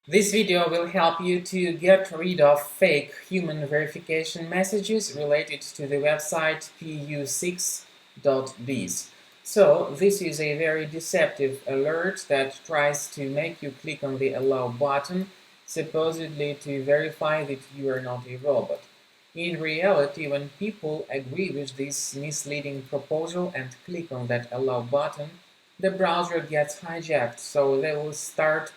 This video will help you to get rid of fake human verification messages related to the website Pu6.biz. So, this is a very deceptive alert that tries to make you click on the Allow button, supposedly to verify that you are not a robot. In reality, when people agree with this misleading proposal and click on that Allow button, the browser gets hijacked, so they will start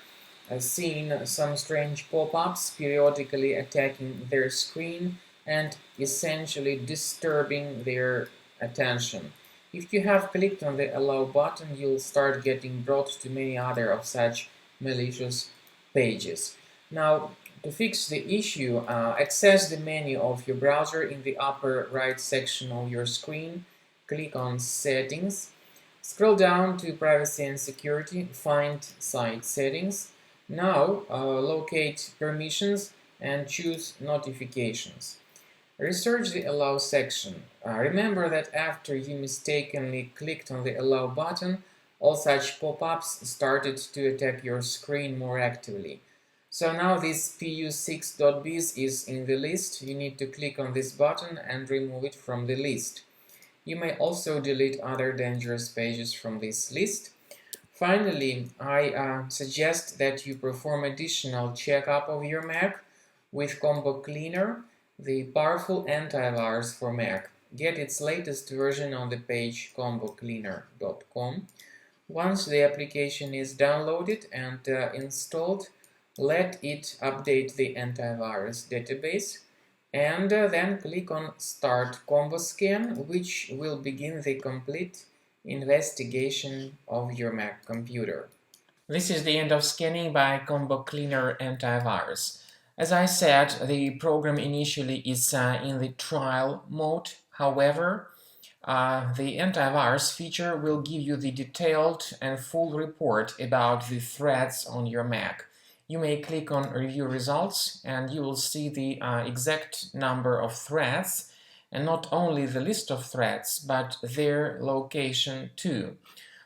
seeing some strange pop-ups periodically attacking their screen and essentially disturbing their attention. If you have clicked on the Allow button, you'll start getting brought to many other of such malicious pages. Now, to fix the issue, access the menu of your browser in the upper right section of your screen. Click on Settings. Scroll down to Privacy and Security, find Site Settings. Now locate Permissions and choose Notifications. Research the Allow section. Remember that after you mistakenly clicked on the Allow button, all such pop-ups started to attack your screen more actively. So now this Pu6.biz is in the list. You need to click on this button and remove it from the list. You may also delete other dangerous pages from this list. Finally, I suggest that you perform additional checkup of your Mac with Combo Cleaner, the powerful antivirus for Mac. Get its latest version on the page combocleaner.com. Once the application is downloaded and installed, let it update the antivirus database and then click on Start Combo Scan, which will begin the complete investigation of your Mac computer. This is the end of scanning by Combo Cleaner Antivirus. As I said, the program initially is in the trial mode. However, the antivirus feature will give you the detailed and full report about the threats on your Mac. You may click on Review Results and you will see the exact number of threats, and not only the list of threats, but their location too.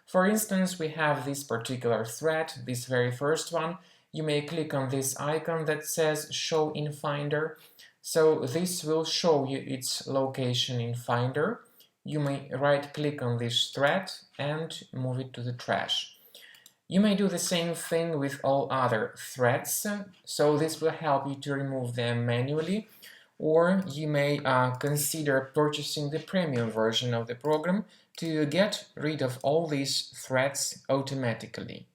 For instance, we have this particular threat, this very first one. You may click on this icon that says Show in Finder. So this will show you its location in Finder. You may right-click on this threat and move it to the trash. You may do the same thing with all other threats, so this will help you to remove them manually, or you may consider purchasing the premium version of the program to get rid of all these threats automatically.